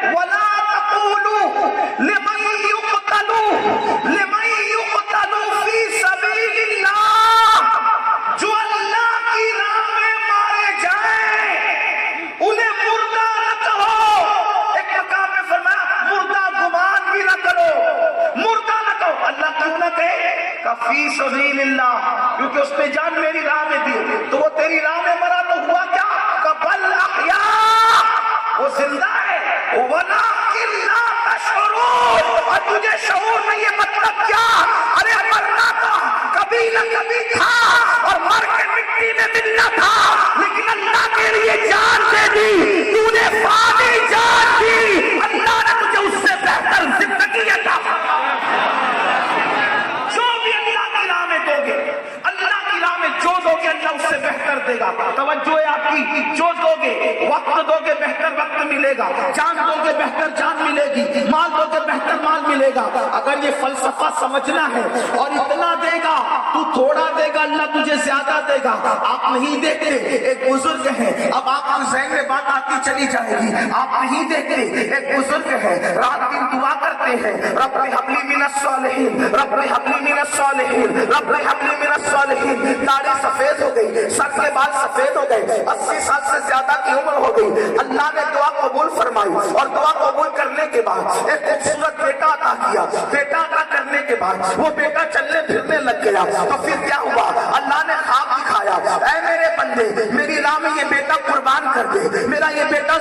وَلَا تَقُولُوا لِمَن يُقْتَلُ فِي سَبِيلِ اللَّهِ، جو اللہ کی راہ میں مارے جائیں انہیں مردہ نہ کہو۔ ایک مقام میں فرمایا مردہ گمان بھی نہ کرو، مردہ نہ کہو۔ اللہ کیوں نہ کہے کہ فی سبیل اللہ، کیونکہ اس نے جان میری راہ میں دی، تو وہ تیری راہ میں مرا تو ہوا کیا کہ بل احیاء، وہ زندہ ہے، وَلَٰكِن لَا تَشْعُرُونَ، اور تجھے شعور نہیں ہے۔ مطلب کیا؟ ارے مرنا تو کبھی نہ کبھی تھا اور مر کے مٹی میں ملنا تھا، لیکن اللہ کے لیے جان دے دی، تو نے فانی جان دی، اللہ نے تجھے اس سے بہتر زندگی عطا فرمائی۔ جو بھی اللہ کی راہ میں دو گے، اللہ کی راہ میں جو دو گے اللہ اس سے بہتر دے گا۔ توجہ ہے آپ کی، جو دو گے، وقت دو گے بہتر وقت ملے گا، جان دو گے بہتر جان ملے گی، مال دو گے بہتر مال ملے گا۔ اگر یہ فلسفہ سمجھنا ہے اور اتنا دے گا تو تھوڑا دے گا اللہ تجھے زیادہ دے گا۔ آپ نہیں دیکھتے ایک بزرگ ہے، اب آپ کے ذہن میں بات آتی چلی جائے گی، آپ نہیں دیکھتے ایک بزرگ ہے رات دن دعا کرتے ہیں رب ہب لی من الصالحین، رب ہب لی من الصالحین، رب ہب لی من الصالحین۔ داڑھی سفید ہو گئی، سر کے بال سفید ہو گئے، 80 سال سے زیادہ کی عمر ہو گئی، اللہ نے دعا قبول فرمائی اور دعا قبول کرنے کے بعد ایک خوبصورت بیٹا عطا کیا۔ بیٹا عطا کرنے کے بعد وہ بیٹا چلنے پھرنے لگ گیا، تو پھر کیا ہوا؟ اللہ نے خواب دکھایا، اے میرے بندے میری راہ میں یہ بیٹا قربان کر دے، میرا یہ بیٹا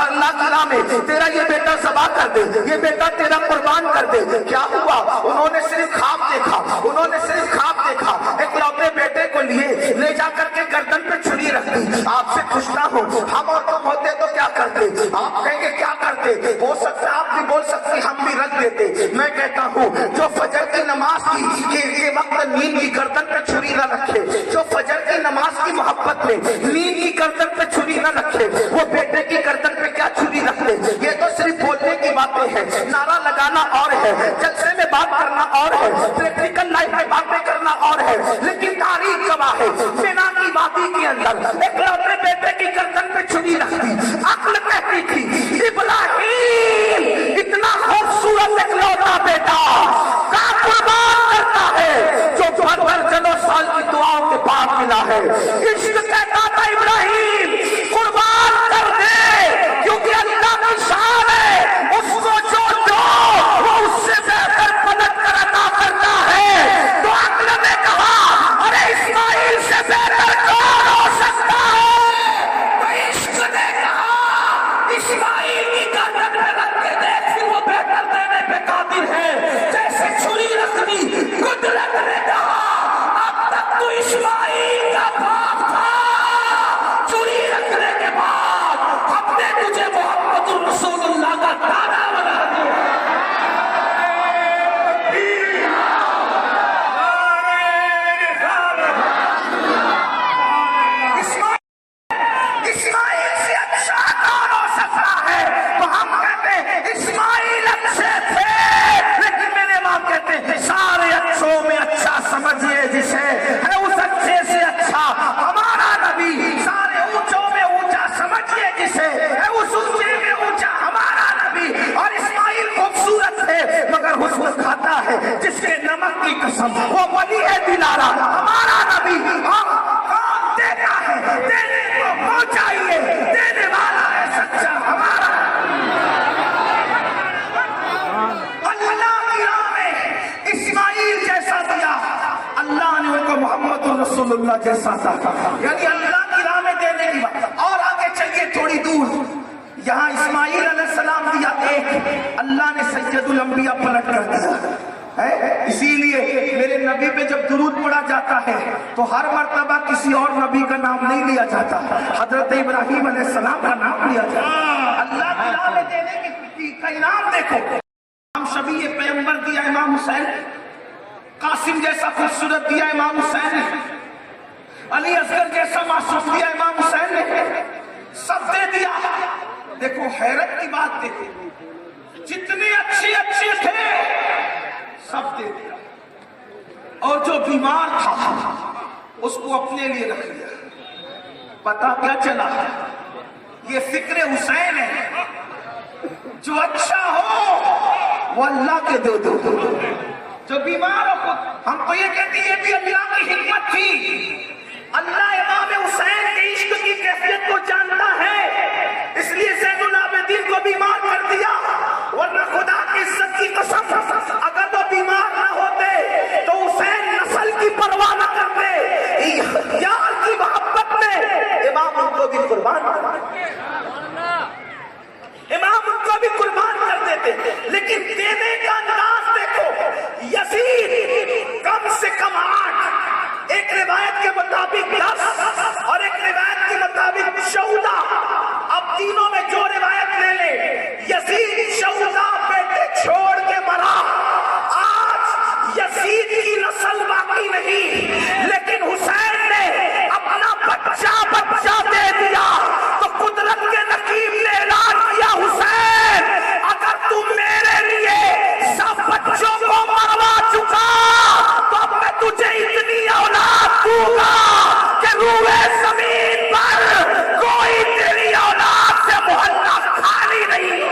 اللہ کی راہ میں تیرا یہ بیٹا ذبح کر دے، یہ بیٹا تیرا قربان کر دے۔ کیا ہوا؟ انہوں نے صرف خواب دیکھا، انہوں نے صرف خواب دیکھا، ایک لوتے بیٹے کو لیے لے جا کر کے گردن پہ چھری رکھ دی۔ آپ سے پوچھتا ہوں ہم اور تم ہوتے تو کیا کرتے؟ آپ کہیں گے کیا کرتے؟ ہو سکتا ہے آپ بھی بول سکتے ہم بھی رکھ دیتے۔ میں کہتا ہوں جو فجر کی نماز کی یہ وقت نیند کی گردن پہ چھری نہ رکھے، جو فجر کی نماز کی محبت میں نیند کی گردن پہ چھری نہ رکھے، وہ بیٹے کی گردن پہ کیا چھری رکھ دے؟ یہ تو صرف بولنے کی باتیں ہیں، نعرہ لگانا اور ہے، جلسے میں بات کرنا اور ہے، پریکٹیکل لائف میں باتیں کرنا اور ہے، لیکن تاریخ گواہ ہے مینا کی وادی کے اندر ایک لوتے بیٹے کی گردن پہ چھری رکھ دی۔ عقل کہتی تھی ابراہیم اتنا خوبصورت ایک لوتا بیٹا کا قربان کرتا ہے جو درجنوں سال کی دعاؤں کے بعد ملا ہے۔ عشق کہتا تھا ابراہیم قربان کر دے، کیونکہ اللہ کی شان ہے، اس کو جو دو وہ اس سے بہتر پلٹ کر عطا کرتا ہے۔ تو عقل نے کہا ارے اسماعیل سے بہتر کون ہو سکتا ہے؟ تو عشق نے کہا اسماعیل کی گردن پہ رکھ کے دیکھ، پھر وہ بہتر دینے پہ قادر ہے۔ جیسے چھری رکھ دی، قدرت نے کہا اب تک تو اسماعیل کا باپ تھا، چھری رکھنے کے بعد ہم نے تجھے محمد رسول اللہ کا دادا بنا دیا۔ اسماعیل سے اچھا کون ہو سکتا ہے؟ تو ہم کہتے ہیں اسماعیل اچھے تھے، لیکن میرے باپ کہتے ہیں سارے اچھوں میں اچھا سمجھیے جسے ہے، اس اچھے سے اچھا ہمارا نبی، سارے اونچوں میں اونچا سمجھیے جسے ہے، اس اونچے میں اونچا ہمارا نبی۔ اور اسماعیل خوبصورت ہے مگر حسن کھاتا ہے جس کے نمک کی قسم، وہ ولی ہے دلارا ہمارا نبی۔ کون دیتا ہے؟ دینے کو پہنچائیے، دینے والا ہے سچا ہمارا۔ اللہ کی راہ میں اسماعیل جیسا دیا، اللہ نے ان کو محمد رسول اللہ جیسا تھا، یعنی اللہ کی راہ میں دینے کی بات۔ اور آگے چلیے تھوڑی دور، یہاں اسماعیل علیہ السلام دیا ایک، اللہ نے سید الانبیاء پلٹ کر دیا ہے۔ اسی لیے میرے نبی پہ جب درود پڑھا جاتا ہے تو ہر مرتبہ کسی اور نبی کا نام نہیں لیا جاتا، حضرت ابراہیم علیہ السلام کا نام لیا جاتا۔ اللہ کی راہ میں دینے کی کا انعام دیکھو، امام شبیہ پیغمبر دیا امام حسین، قاسم جیسا خوبصورت دیا امام حسین نے، علی اصغر جیسا معصوم دیا امام حسین نے، سب دے دیا۔ دیکھو حیرت کی بات دیکھو، جتنے اچھے اچھے تھے سب دے دیا، اور جو بیمار تھا اس کو اپنے لیے رکھ لیا۔ پتہ کیا چلا؟ یہ فکر حسین ہے جو وہ اللہ کے دے دو. جو بیمار ہو خود ہم تو یہ کہتے ہیں یہ بھی اللہ کی حکمت تھی. اللہ امام حسین کے عشق کی کیفیت کو جانتا ہے، اس لیے زین العابدین کو بیمار کر دیا. ورنہ خدا کی عزت کی قسم اگر وہ بیمار نہ ہوتے تو حسین نسل کی پرواہ نہ کرتے، یار کی محبت میں امام ان کو بھی قربان کر دیتے، امام ان کو بھی قربان کر دیتے. لیکن دینے کا انداز دیکھو. یزید کم سے کم 8، ایک روایت کے مطابق 10 اور ایک روایت کے مطابق 14. اب تینوں میں جو روایت لے لیں، یزید 14 بیٹے چھوڑ کے مرا. آج یزید کی نسل باقی نہیں، لیکن حسین نے اپنا بچہ دے دیا. تو قدرت کے نقیب نے اعلان کیا، حسین اگر تم میرے لیے سب بچوں کو مروا چکا تو اب میں تجھے اتنی اولاد دوں گا کہ روئے زمین پر کوئی تیری اولاد سے محلہ خالی نہیں.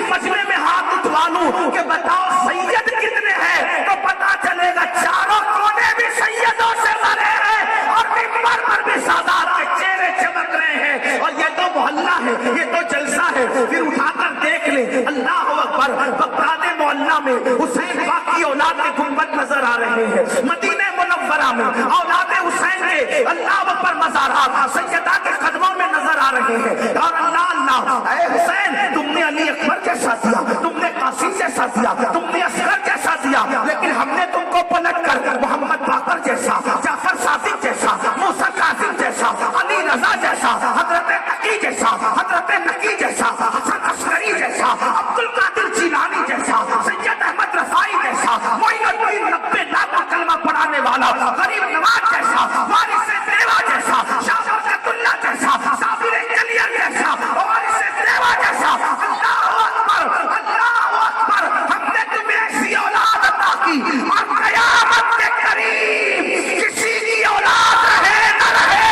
مجمع میں ہاتھ اٹھوا لوں کہ بتاؤ سید کتنے ہیں تو پتا چلے گا چاروں کونے بھی سیدوں سے بھرے ہیں اور منبر پر بھی سادات کے چہرے چمک رہے ہیں. اور یہ تو محلہ ہے، یہ تو جلسہ ہے. پھر اٹھا کر دیکھ لیں، اللہ اکبر، بغداد محلہ میں حسین باقی اولاد کے گنبد نظر آ رہے ہیں. مدینہ منورہ میں اولاد حسین کے اللہ اکبر مزارات سیدہ کے قدموں میں نظر آ رہے ہیں. اور اللہ اللہ، اے حسین تم نے علی اکبر جیسا دیا، تم نے قاسم جیسا دیا، تم نے اصغر جیسا دیا، لیکن ہم نے تم کو پلٹ کر محمد باقر جیسا، جعفر صادق جیسا، موسیٰ کاظم جیسا، علی رضا جیسا، حضرت تقی جیسا، حضرت نقی جیسا، حسن عسکری جیسا، عبد القادر جیلانی جیسا، سید احمد رفاعی جیسا، معین الدین 90 لاکھ کا کلمہ پڑھانے والا غریب نواز جیسا، وارث دیوا جیسا، شاہ برکت اللہ جیسا، صابر کلیر جیسا، وارث دیوا جیسا. اللہ اکبر، ہم نے تمہیں ایسی اولاد عطا کی اور قیامت کے قریب کسی کی اولاد رہے نہ رہے،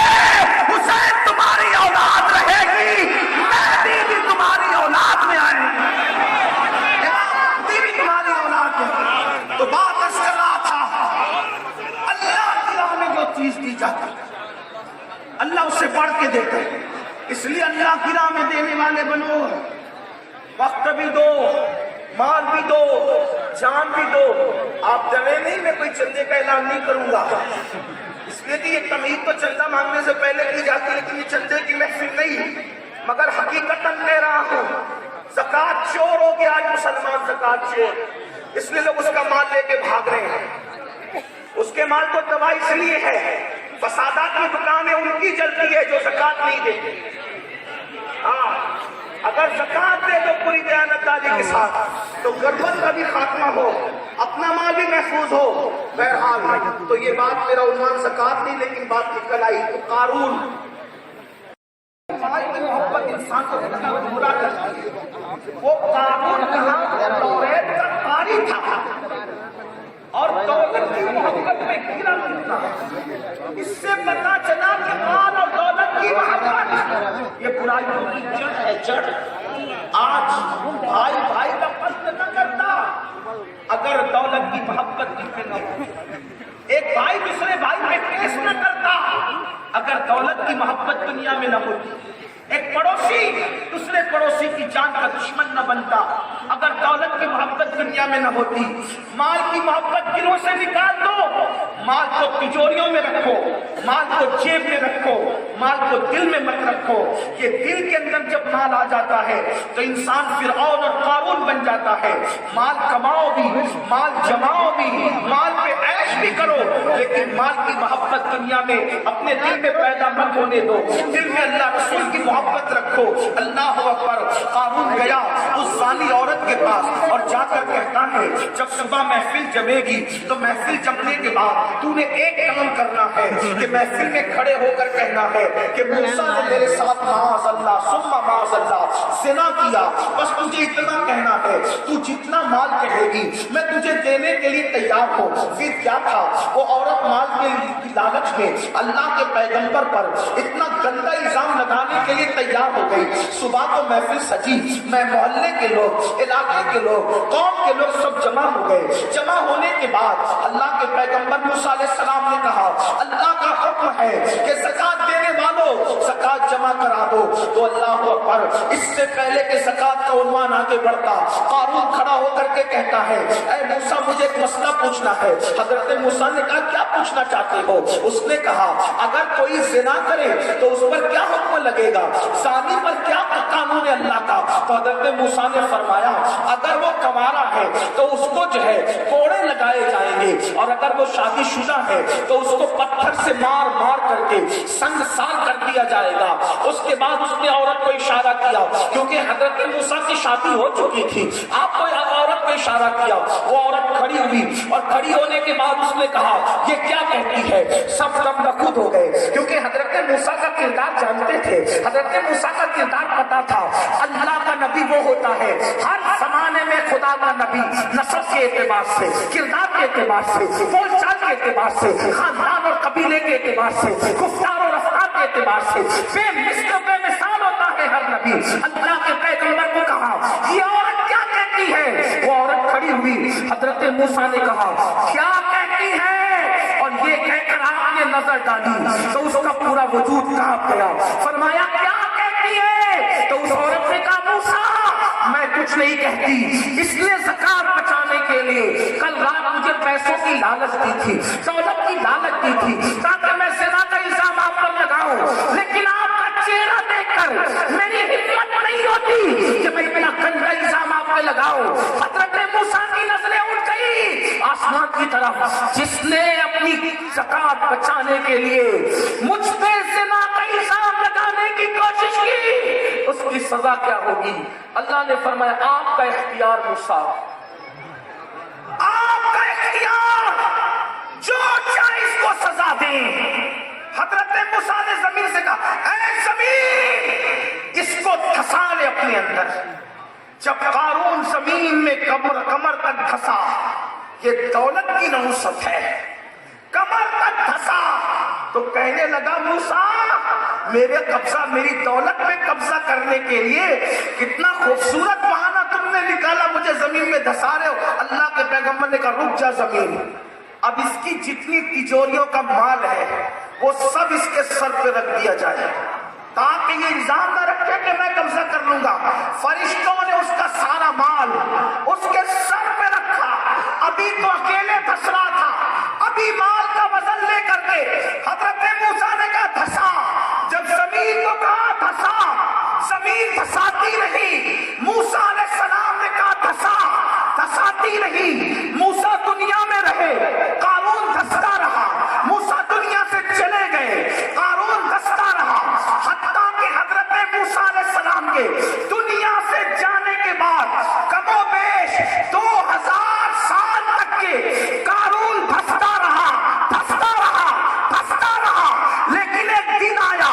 حسین تمہاری اولاد رہے گی، مہدی بھی تمہاری اولاد میں آئے گی، مہدی بھی تمہاری اولاد میں. تو بات عرض کر رہا تھا، اللہ کی راہ میں جو چیز دی جاتی اللہ اس سے بڑھ کے دیتا ہے. اس لیے اللہ کی راہ میں دینے والے بنو، وقت بھی دو، مال بھی دو، جان بھی دو. آپ ڈرے نہیں، میں کوئی چندے کا اعلان نہیں کروں گا، اس لیے کہ یہ تمہید تو چندہ مانگنے سے پہلے کی جاتی ہے، لیکن یہ چندے کی محفل نہیں. مگر حقیقتاً کہہ رہا ہوں، زکوٰۃ چور ہو گیا آج مسلمان، زکوٰۃ چور. اس لیے لوگ اس کا مال لے کے بھاگ رہے ہیں. اس کے مال کو تباہ اس لیے ہے، فسادات کی دکانیں ان کی جلتی ہے جو زکوٰۃ نہیں دیتے. ہاں، اگر زکوٰۃ دے تو پوری دیانتداری کے ساتھ تو غربت کا بھی خاتمہ ہو، اپنا مال بھی محفوظ ہو. بہرحال تو یہ بات میرا عنوان زکوٰۃ نہیں، لیکن بات نکل آئی تو قارون. مال کی محبت انسان کو کتنا برا کرتی ہے. وہ قارون کہاں توریت کا قاری تھا اور دولت کی محبت میں گرا ملتا. اس سے پتا چلا کہ مال اور دولت کی محبت یہ برائیوں کی جڑ ہے، جڑ. آج بھائی بھائی کا قتل نہ کرتا اگر دولت کی محبت دل میں نہ ہو. ایک بھائی دوسرے بھائی پہ کیس نہ کرتا اگر دولت کی محبت دنیا میں نہ ہوتی. ایک پڑوسی دوسرے پڑوسی کی جان کا دشمن نہ بنتا اگر دولت کی محبت دنیا میں نہ ہوتی. مال کی محبت دلوں سے نکال دو، مال کو تجوریوں میں رکھو، مال کو جیب میں رکھو، مال کو دل میں مت رکھو. یہ دل کے اندر جب مال آ جاتا ہے تو انسان فرعون اور قارون بن جاتا ہے. مال کماؤ بھی، مال جماؤ بھی، مال پہ عیش بھی کرو، لیکن مال کی محبت دنیا میں اپنے دل میں پیدا مت ہونے دو. دل میں اللہ رسول کی محبت رکھو. اللہ اکبر. قارون گیا، اس زانی عورت کے پاس اور جا کر کہتا ہے جب صبح محفل جمے گی تو محفل جمنے کے بعد تو نے ایک کام کرنا ہے کہ محفل میں کھڑے ہو کر کہنا ہے کہ موسیٰ نے میرے ساتھ معاذ اللہ ثم معاذ اللہ زنا کیا، بس تجھے اتنا کہنا ہے تو جتنا مال کہے گی میں تجھے دینے کے لیے تیار ہوں۔ پھر کیا تھا، وہ عورت مال کی لالچ میں اللہ کے پیغمبر پر اتنا گندا الزام لگانے کے لیے تیار ہو گئی۔ صبح کو محفل سجی، میں محلے کے لوگ، علاقے کے لوگ، قوم کے لوگ سب جمع ہو گئے۔ جمع ہونے کے بعد اللہ کے پیغمبر موسیٰ علیہ السلام نے کہا اللہ کا حکم ہے کہ زکات دینے والوں زکات جمع کرا دو۔ تو اللہ اکبر، اس سے پہلے کہ زکات کا عنوان آگے بڑھتا قارون کھڑا ہو کر کے کہتا ہے اے موسیٰ مجھے ایک مسئلہ پوچھنا ہے۔ حضرت موسیٰ نے کہا کیا پوچھنا چاہتے ہو؟ اس نے کہا اگر کوئی زنا کرے تو اس پر کیا حکم لگے گا، زانی پر کیا قانون ہے اللہ کا؟ تو حضرت موسیٰ نے فرمایا اگر وہ کنوارا ہے تو اس کو جو ہے کوڑے لگائے جائیں گے، اور اگر وہ شادی شدہ ہے تو اس کو پتھر سے مار مار کر کے سنگسار کر دیا جائے گا۔ اس کے بعد اس نے عورت کو اشارہ کیا، کیونکہ حضرت موسیٰ کی شادی ہو چکی تھی، آپ کو عورت کو اشارہ کیا، وہ عورت کھڑی ہوئی، اور کھڑی ہونے کے بعد اس نے کہا یہ کیا کہتی ہے؟ سب دم نخود ہو گئے، کیونکہ حضرت موسیٰ کا کردار جانتے تھے، حضرت موسیٰ کا کردار پتا تھا۔ اللہ کا نبی وہ ہوتا ہے ہر زمانے میں خدا کا نبی نسب کے اعتبار سے، کردار کے اعتبار سے، بول چال کے اعتبار سے، خاندان اور قبیلے کے اعتبار سے، گفتار اور رفتار کے اعتبار سے بے مثل بے مثال ہوتا ہے ہر نبی۔ اللہ کے پیغمبر کو کہا یہ عورت کیا کہتی ہے؟ وہ عورت کھڑی ہوئی، حضرت موسیٰ نے کہا کیا کہتی ہے؟ اور یہ کہہ کر آپ نے نظر ڈالی تو اس کا پورا وجود کانپ گیا۔ فرمایا کیا کہتی ہے؟ تو اس عورت نے کہا موسیٰ میں کچھ نہیں کہتی، اس لیے زکات بچانے کے لیے کل رات مجھے پیسوں کی لالچ دی تھی، دولت کی لالچ دی تھی تاکہ میں زنا کا الزام آپ پر لگاؤں، لیکن آپ کا چہرہ دیکھ کر میری ہمت نہیں ہوتی کہ میں اتنا گندا الزام آپ پہ لگاؤں۔ حضرت موسیٰ کی نظریں اٹھ گئی آسمان کی طرف، جس نے اپنی زکات بچانے کے لیے مجھ پہ زنا کا الزام لگانے کی کوشش کی اس کی سزا کیا ہوگی؟ اللہ نے فرمایا آپ کا اختیار موسیٰ، آپ کا اختیار، جو چاہے اس کو سزا دیں۔ حضرت موسیٰ نے زمین سے کہا اے زمین اس کو دھسا لے اپنے اندر۔ جب قارون زمین میں کمر تک دھسا، یہ دولت کی نحوست ہے، کمر تک دھسا تو کہنے لگا موسیٰ میرے قبضہ، میری دولت میں قبضہ کرنے کے لیے کتنا خوبصورت بہانہ تم نے نکالا، مجھے زمین میں دھسا رہے ہو۔ اللہ کے پیغمبر نے کہا رک جا زمین، اب اس کی جتنی تجوریوں کا مال ہے وہ سب اس کے سر پہ رکھ دیا جائے تاکہ یہ الزام نہ رکھے کہ میں قبضہ کر لوں گا۔ فرشتوں نے اس کا سارا مال اس کے سر پہ رکھا، ابھی تو اکیلے دھس رہا تھا، ابھی مال کا وزن لے کر کے حضرت موسیٰ نے کہا دھسا، جب زمین کو کہا دھسا، زمین دھساتی رہی، موسیٰ علیہ السلام نے کہا دھسا، دھساتی رہی، موسیٰ دنیا میں رہے، قارون دھستا رہا، موسیٰ دنیا سے چلے گئے، قارون دھستا رہا، حتیٰ کہ حضرت موسیٰ علیہ السلام کے دنیا سے جانے کے بعد کم و بیش 2000 سال تک کے قارون دھستا رہا، دھستا رہا، دھستا رہا، لیکن ایک دن آیا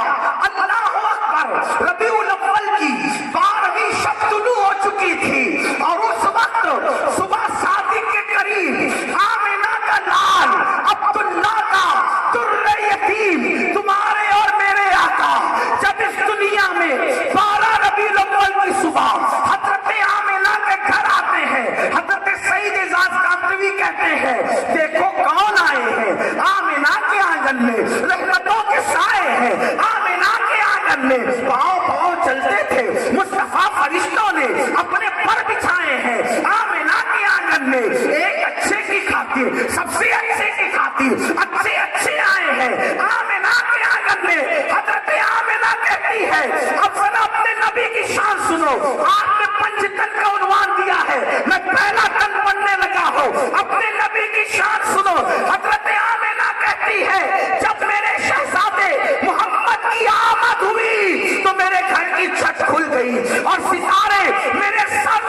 اللہ اکبر، ربیع الاول کی 12ویں شب طلوع ہو چکی تھی، اور اس وقت صبح صادق کے قریب آمینہ کا لال عبداللہ کا در یتیم تمہارے اور میرے آقا جب اس دنیا میں 12 ربیع الاول کی صبح حضرت آمینہ کے گھر آتے ہیں، حضرت سعید اعزاز کاندھلوی کہتے ہیں دیکھو کون آئے ہیں، آمینہ کے آنگن میں رحمتوں کے سائے ہیں، آمینہ کے آنگن میں پاؤں پاؤں چلتے تھے، مصطفیٰ فرشتوں نے اپنے پر بچھائے ہیں، آمینہ کے آنگن میں ایک اچھے کی خاطر، سب سے اچھے کی خاطر اچھے اچھے آئے ہیں، آمینہ کے آنگن میں حضرت آمینہ کہتی ہے اب ذرا اپنے نبی کی شان سنو، آپ نے 5 تن کا عنوان دیا ہے، میں پہلا تن بننے لگا ہوں، اپنے نبی کی شان سنو۔ حضرت آمینہ کہتی ہے جب میرے شہزادے محمد کی آمد ہوئی تو میرے گھر کی چھت کھل گئی اور ستارے میرے سر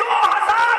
2000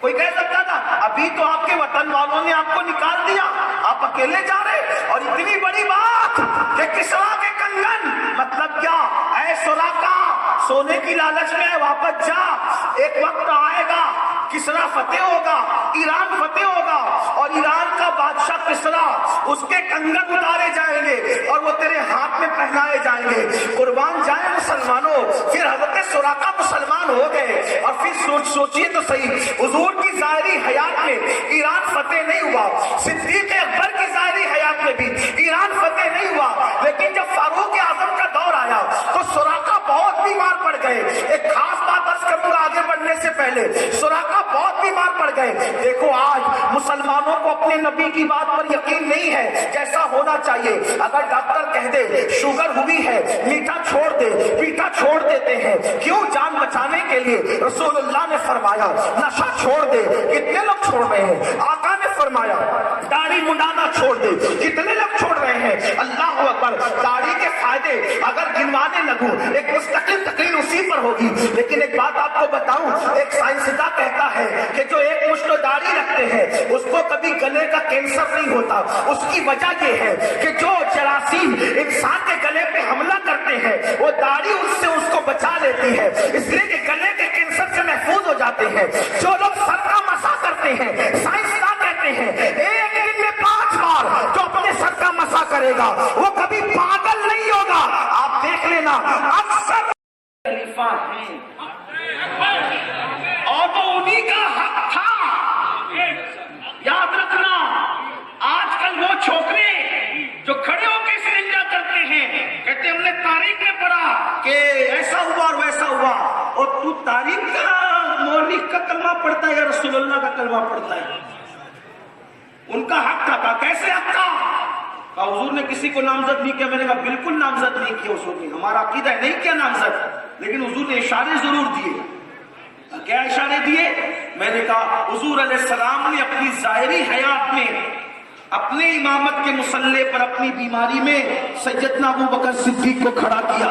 کوئی کہہ سکتا تھا ابھی تو آپ کے وطن والوں نے آپ کو نکال دیا، آپ اکیلے جا رہے، اور اتنی بڑی بات کہ کسریٰ کے کنگن، مطلب کیا؟ اے سراقہ، سونے کی لالچ میں واپس جا، ایک وقت آئے گا کسریٰ فتح ہوگا، ایران فتح ہوگا، اور ایران کا بادشاہ کسریٰ، اس کے کنگن اتارے جائیں گے اور وہ تیرے ہاتھ میں پہنائے جائیں گے۔ قربان جائیں مسلمانوں، پھر حضرت سراقہ مسلمان ہو گئے، اور پھر سوچئے تو صحیح، حضور کی ظاہری حیات میں ایران فتح نہیں ہوا، صدیق اکبر کی ظاہری حیات میں بھی ایران فتح نہیں ہوا، لیکن جب فاروق اعظم کا دور آیا تو سراقہ بہت بیمار پڑ گئے۔ ایک خاص بات عرض کروں گا آگے بڑھنے سے پہلے، سراقہ بہت بیمار پڑ گئے۔ دیکھو آج مسلمانوں کو اپنے نبی کی بات پر یقین نہیں ہے جیسا ہونا چاہیے۔ اگر ڈاکٹر کہہ دے شوگر ہوئی ہے، میٹھا چھوڑ دے، پیٹا چھوڑ دیتے ہیں، کیوں؟ جان بچانے کے لیے۔ رسول اللہ نے فرمایا نشہ چھوڑ دے، کتنے لوگ چھوڑ رہے ہیں؟ آقا نے فرمایا داڑھی منڈانا چھوڑ دے، کتنے لوگ چھوڑ رہے ہیں؟ اللہ اکبر۔ داڑھی کے فائدے اگر گنوانے لگوں ایک مستقل تقریر اسی پر ہوگی، لیکن ایک بات آپ کو بتاؤں، ایک سائنسداں کہتا ہے کہ جو ایک مشت داڑھی رکھتے ہیں اس کو کبھی گلے کا کینسر نہیں ہوتا۔ اس کی وجہ یہ ہے کہ جو جراثیم انسان کے گلے پہ حملہ کرتے ہیں وہ داڑھی اس سے اس کو بچا لیتی ہے، اس لیے کہ گلے کے کینسر سے محفوظ ہو جاتے ہیں۔ جو لوگ سر کا مسح کرتے ہیں، سائنسداں کہتے ہیں ایک دن میں 5 بار جو اپنے سر کا مسح کرے گا وہ کبھی پاگل نہیں ہوگا۔ آپ دیکھ لینا اکثر خلیفہ ہیں اور وہ انہی کا حق تھا۔ یاد رکھنا، آج کل وہ چھوکرے جو کھڑے ہو کے استنجا کرتے ہیں کہتے ہم نے تاریخ میں پڑھا کہ ایسا ہوا اور ویسا ہوا، اور تو تاریخ کا مولوی کا کلمہ پڑھتا ہے یا رسول اللہ کا کلمہ پڑھتا ہے؟ ان کا حق تھا۔ کہا کیسے حق تھا؟ کہا حضور نے کسی کو نامزد نہیں کیا۔ میں نے کہا بالکل نامزد نہیں کیا حضور نے، ہمارا عقیدہ ہے نہیں کیا نامزد، لیکن حضور نے اشارے ضرور دیے۔ کیا اشارے دیے؟ میں نے کہا حضور علیہ السلام نے اپنی ظاہری حیات میں اپنے امامت کے مسلح پر اپنی بیماری میں سیدنا ابوبکر صدیق کو کھڑا کیا۔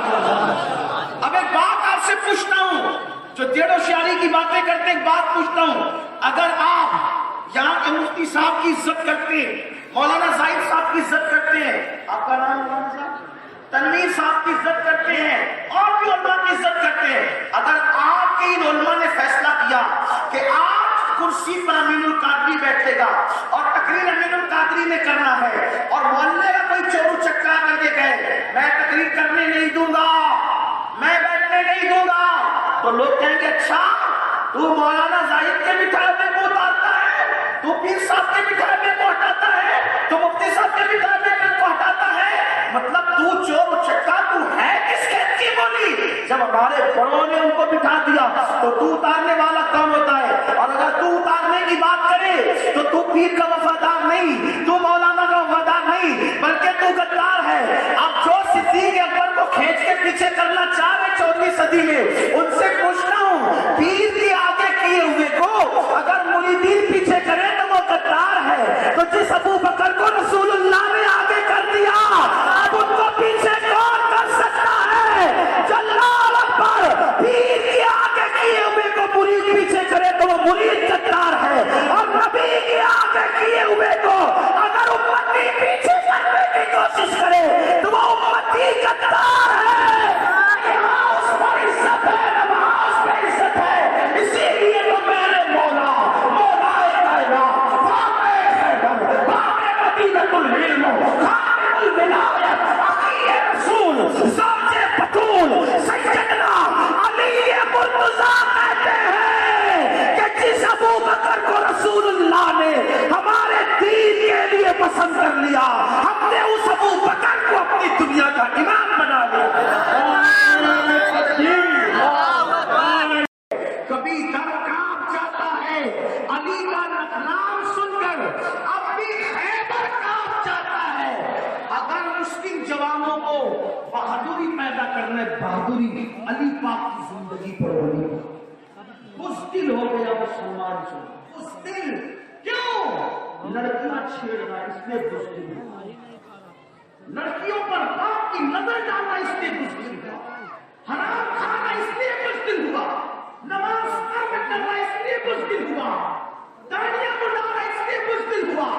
اب ایک بات آپ سے پوچھتا ہوں، جو دیڑ و شیاری کی باتیں کرتے، ایک بات پوچھتا ہوں، اگر آپ یہاں کے مفتی صاحب کی عزت کرتے ہیں، مولانا زاہد صاحب کی عزت کرتے ہیں، آپ کا نام مولانا صاحب تنویر صاحب کی عزت کرتے ہیں، اور بھی علماء کی عزت کرتے ہیں، اگر آپ کے ان علماء نے فیصلہ کیا کہ آج کرسی پر امین القادری بیٹھے گا اور تقریر امین القادری نے کرنا ہے، اور محلے کا کوئی چورو چکا کر کے کہے میں تقریر کرنے نہیں دوں گا، میں بیٹھنے نہیں دوں گا، تو لوگ کہیں گے اچھا تو مولانا زاہد کے مٹھائی میں کو اتارتا ہے، تو پیر صاحب کے مٹھائی میں کو ہٹاتا ہے، تو مفتی صاحب کے مٹھائی میں کو ہٹاتا ہے، مطلب تو چور چکا، تو ہے کس کھیت کی بولی؟ جب ہمارے بڑوں نے ان کو بٹھا دیا تو اتارنے والا کون ہوتا ہے؟ اور اگر تو اتارنے کی بات کرے تو تو پیر کا وفادار نہیں، تو مولانا کا وفادار نہیں، بلکہ تو غدار ہے۔ اب جو صدیق اکبر کو کھینچ کے پیچھے کرنا چاہ رہے 14ویں صدی میں، ان سے پوچھتا ہوں پیر کی آگے کیے ہوئے کو اگر مریدین پیچھے کرے تو وہ غدار ہے، تو جس ابو بکر کو رسول اللہ نے آگے کر دیا اب ان کو پیچھے کون کر سکتا ہے؟ جلال اکبر، پیر کی آگے کیے ہوئے کو مرید پیچھے کرے تو وہ مرید غدار ہے، اور نبی کی آگے کیے ہوئے کو اگر امتی پیچھے کرنے کی کوشش کرے تو وہ امتی غدار ہے۔ یہاں اس پر عزت ہے، وہاں اس پر عزت ہے، اسی لیے تو میرے مولا کائنات، فاطر خیبر، فاطر مدینۃ العلم، خاتم الولایت، عقی رسول، ذات بطول، سیدنا علی مرتضیٰ کہتے ہیں کہ جس ابو بکر کو رسول اللہ نے ہمارے دین کے لیے پسند کر لیا، ہم نے اس ابو بکر کو اپنی دنیا کا امام بنا لیا۔ کبھی در کانپ جاتا ہے علی کا نام سن کر، اب بھی خیبر کانپ جاتا ہے۔ اگر مسلم جوانوں کو بہادری پیدا کرنے، بہادری علی پاک کی زندگی پر ہونی، بزدل ہو گیا مسلمان سے، بزدل کیوں؟ لڑکیاں چھیڑنا اس لیے بزدل ہوا، لڑکیوں پر باپ کی نظر ڈالنا اس لیے بزدل ہوا، حرام کھانا اس لیے بزدل ہوا، نماز قائم کرنا اس لیے بزدل ہوا، ہوا,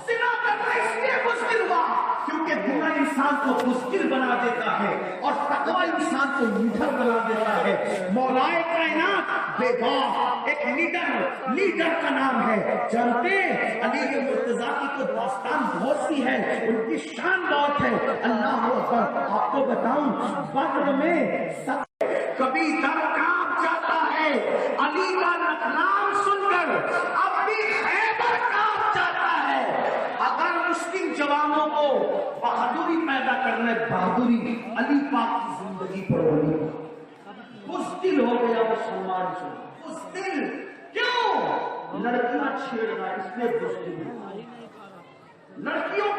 زنا کرنا اس لیے مشکل ہوا کیونکہ گناہ انسان کو مشکل بنا دیتا ہے اور تقوی انسان کو نڈر بنا دیتا ہے. مولائے کائنات بے باک ایک لیڈر کا نام ہے. جانتے علی مرتضیٰ کی تو داستان بہت سی ہے, ان کی شان بہت ہے. اللہ اکبر. آپ کو بتاؤں بدر میں کبھی در کانپ جاتا ہے علی کا نام سن کر, اب بھی خیبر کانپ جاتا ہے. اگر مسلم جوانوں کو بہادری پیدا کرنے, بہادری علی پاک کی زندگی پر ہونی. بزدل ہو گیا مسلمان سے, بزدل کیوں؟ لڑکیاں چھیڑنا اس لیے بزدل. لڑکیوں